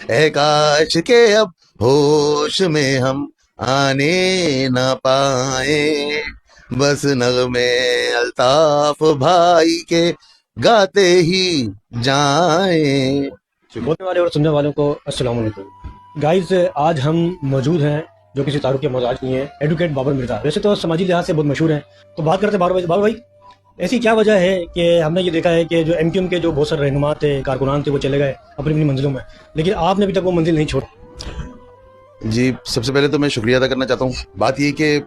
है काश के अब होश में हम आने ना पाए, बस नगमे अल्ताफ भाई के गाते ही जाएं। बोलने वाले और सुनने वालों को अस्सलाम वालेकुम गाइस। आज हम मौजूद हैं जो किसी तारुफ के मोहताज नहीं है, एडवोकेट बाबर मिर्जा। वैसे तो समाजी लिहाज से बहुत मशहूर हैं। तो बात करते हैं बाबर भाई, ऐसी क्या वजह है कि हमने ये देखा है कि जो एमक्यूएम के जो बहुत सारे रहनुमा थे, कारकुनान थे, वो चले गए अपनी अपनी मंजिलों में, लेकिन आपने अभी तक वो मंजिल नहीं छोड़ी। जी, सबसे पहले तो मैं शुक्रिया अदा करना चाहता हूँ। बात ये कि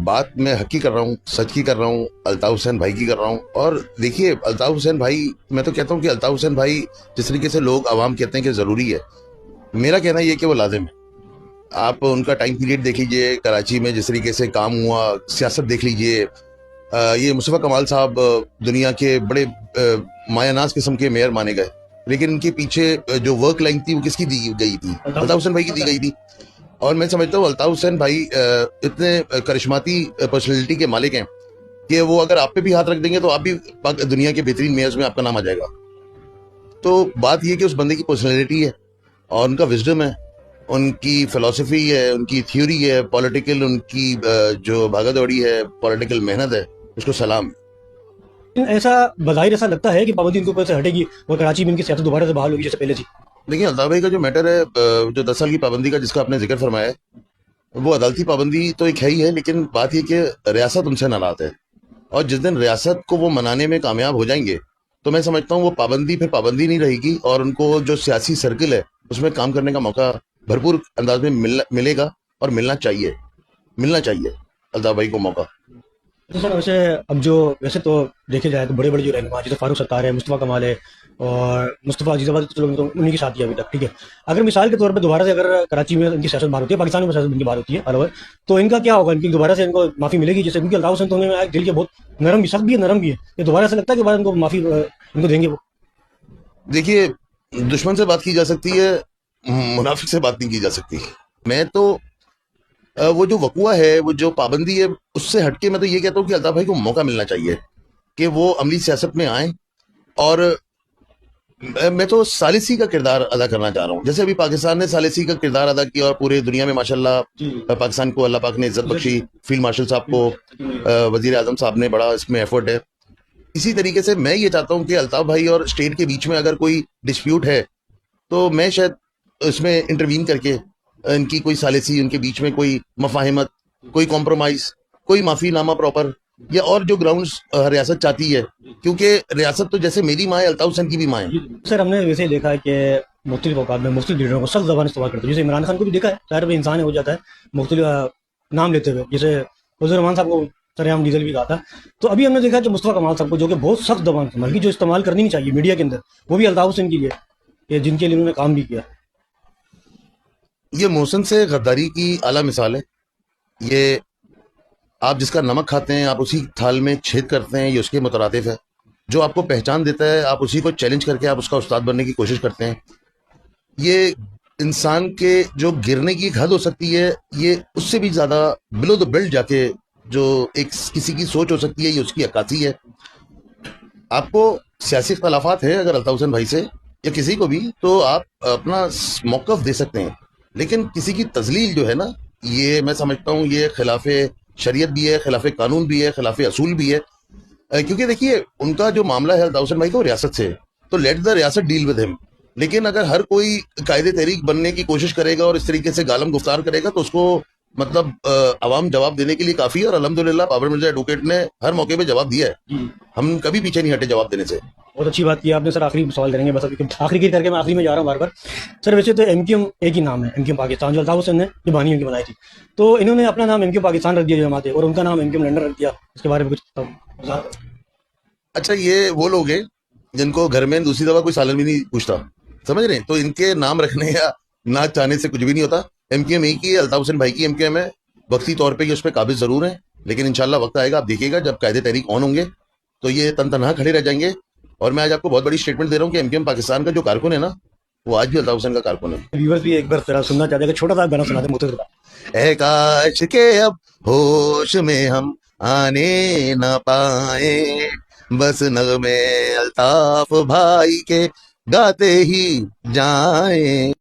बात मैं हक की कर रहा हूँ, सच की कर रहा हूँ, अल्ताफ हुसैन भाई की कर रहा हूँ। और देखिए, अल्ताफ हुसैन भाई, मैं तो कहता हूँ कि अल्ताफ हुसैन भाई जिस तरीके से लोग आवाम कहते हैं कि ज़रूरी है, मेरा कहना ये कि वो लाजिम है। आप उनका टाइम पीरियड देख लीजिए, कराची में जिस तरीके से काम हुआ, सियासत देख लीजिए। ये मुस्तफ़ा कमाल साहब दुनिया के बड़े मायानाज किस्म के मेयर माने गए, लेकिन इनके पीछे जो वर्क लाइन थी वो किसकी दी गई थी? अल्ताफ हुसैन भाई की दी गई थी। और मैं समझता हूँ अल्ताफ हुसैन भाई इतने करिश्माती पर्सनैलिटी के मालिक हैं कि वो अगर आप पे भी हाथ रख देंगे तो आप भी दुनिया के बेहतरीन मेयर्स में आपका नाम आ जाएगा। तो बात ये कि उस बंदे की पर्सनैलिटी है और उनका विजडम है, उनकी फिलॉसफी है, उनकी थ्योरी है, पॉलिटिकल उनकी जो भागादौड़ी है, पॉलिटिकल मेहनत है, उसको सलाम। लेकिन ऐसा बज़ाहिर ऐसा लगता है कि पाबंदी इनके ऊपर से हटेगी और कराची में इनकी सियासत दोबारा से बहाल होगी जैसे पहले थी। देखिए, अल्ताफ भाई का जो मैटर है, जो 10 साल की पाबंदी का जिसका आपने जिक्र फरमाया है, वो अदालती पाबंदी तो एक है ही है, लेकिन बात ये कि रियासत उनसे नाराज है। और जिस दिन रियासत को वो मनाने में कामयाब हो जाएंगे, तो मैं समझता हूँ वो पाबंदी फिर पाबंदी नहीं रहेगी और उनको जो सियासी सर्किल है उसमें काम करने का मौका भरपूर अंदाज में मिलेगा और मिलना चाहिए अल्ताफ भाई को मौका। तो सर वैसे अब जो वैसे तो देखे जाए तो बड़े बड़े जो रहनुमा जैसे फारूक सत्तार है, मुस्तफ़ा कमाल है और मुस्तफ़ा अजीज़ाबाद, तो चलो तो उन्हीं की शादी है अभी तक, ठीक है। अगर मिसाल के तौर पे दोबारा से अगर कराची में इनकी सियासत बाहर होती है, पाकिस्तान में सियासत इनकी बाहर होती है ऑल ओवर, तो इनका क्या होगा? इनकी दोबारा से इनको माफ़ी मिलेगी? जैसे क्योंकि अल्ताफ हुसैन तो उन्होंने दिल के बहुत नरम भी, सख्त भी है, नरम भी है। ये दोबारा से लगता है कि दोबारा इनको माफ़ी इनको देंगे वो? देखिए, दुश्मन से बात की जा सकती है, मुनाफिक से बात नहीं की जा सकती। मैं तो वो जो वकुआ है, वो जो पाबंदी है, उससे हटके मैं तो ये कहता हूँ कि अल्ताफ भाई को मौका मिलना चाहिए कि वो अमली सियासत में आए। और मैं तो सालिसी का किरदार अदा करना चाह रहा हूँ, जैसे अभी पाकिस्तान ने सालिसी का किरदार अदा किया और पूरे दुनिया में माशाल्लाह जी। पाकिस्तान को अल्लाह पाक ने इज्जत बख्शी। फील्ड मार्शल साहब को, वजीर आजम साहब ने, बड़ा इसमें एफर्ट है। इसी तरीके से मैं ये चाहता हूँ कि अल्ताफ भाई और स्टेट के बीच में अगर कोई डिस्प्यूट है, तो मैं शायद इसमें इंटरवीन करके इनकी कोई सालिसी, उनके बीच में कोई मफाहिमत, कोई कॉम्प्रोमाइज, कोई माफीनामा प्रॉपर, या और जो ग्राउंड्स रियासत चाहती है, क्योंकि रियासत तो जैसे मेरी माँ है, अल्ताफ हुसैन की भी माँ है। सर हमने वैसे ही देखा है कि मुख्तलिफ औकात में मुख्तलिफ लीडरों को सख्त जबान इस्तेमाल करते हैं। जैसे इमरान खान को भी देखा है, शायर भी इंसान है, हो जाता है मुख्तलिफ नाम लेते हुए। जैसे फजल रहमान साहब को सरेआम डीजल भी कहा था। तो अभी हमने देखा कि मुस्तफ़ा कमाल साहब को, जो कि बहुत सख्त जबान इस्तेमाल की, जो इस्तेमाल करनी नहीं चाहिए मीडिया के अंदर, वो भी अल्ताफ हुसैन के लिए, कि जिनके लिए उन्होंने काम भी किया। ये मोहसिन से गद्दारी की आला मिसाल है। ये आप जिसका नमक खाते हैं, आप उसी थाल में छेद करते हैं, ये उसके मुतरादिफ है। जो आपको पहचान देता है, आप उसी को चैलेंज करके आप उसका उस्ताद बनने की कोशिश करते हैं। ये इंसान के जो गिरने की एक हद हो सकती है, ये उससे भी ज्यादा बिलो द बेल्ट जाके जो एक किसी की सोच हो सकती है, ये उसकी अक्कासी है। आपको सियासी इख्तलाफात है अगर अल्ताफ हुसैन भाई से या किसी को भी, तो आप अपना मौकफ दे सकते हैं, लेकिन किसी की तजलील जो है ना, ये मैं समझता हूँ ये खिलाफ शरीयत भी है, खिलाफ कानून भी है, खिलाफ असूल भी है। क्योंकि देखिए, उनका जो मामला है अल्ताफ हुसैन भाई का, वो रियासत से है, तो लेट द रियासत डील विद हिम। लेकिन अगर हर कोई कायदे तहरीक बनने की कोशिश करेगा और इस तरीके से गालम गुफ्तार करेगा, तो उसको मतलब अवाम जवाब देने के लिए काफी है। और अल्हम्दुलिल्लाह बाबर मिर्जा एडवोकेट ने हर मौके पे जवाब दिया है। जी। हम कभी पीछे नहीं हटे जवाब देने से। बहुत अच्छी बात की आपने सर। आखिरी सवाल करेंगे बस अभी, आखिरी की करके मैं आखिरी में जा रहा हूँ बार बार। सर वैसे तो एमक्यूएम एक ही नाम है, एमक्यूएम पाकिस्तान, जो अल्ताफ हुसैन ने जो बानी उनकी बनाई थी, तो इन्होंने अपना नाम एमक्यूएम पाकिस्तान रख दिया जो जमात है, और उनका नाम एमक्यूएम लंदन रख दिया। इसके बारे में कुछ बताओ। अच्छा, ये वो लोग हैं जिनको घर में दूसरी दफा कोई सालन भी नहीं पूछता, समझ रहे हैं? तो इनके नाम रखने या ना चाहने से कुछ भी नहीं होता। एमक्यूएम एक ही है, अल्ताफ हुसैन भाई की एमक्यूएम है। वक्ती तौर पे ये उस पर काबिज जरूर है, लेकिन इंशाल्लाह वक्त आएगा, आप देखिएगा, जब कायदे तहरीक ऑन होंगे तो ये तन तनहा खड़े रह जाएंगे। और मैं आज आपको बहुत बड़ी स्टेटमेंट दे रहा हूँ कि एमक्यूएम पाकिस्तान का जो कारकुन है ना, वो आज भी अल्ताफ हुसैन का कारकुन है। व्यूवर्स भी एक बार जरा सुनना चाहते हैं कि छोटा सा गाना सुना दे मुख्तसर सा। है काश के अब होश में हम आने न पाए, बस नगमे अल्ताफ भाई के गाते ही जाएं।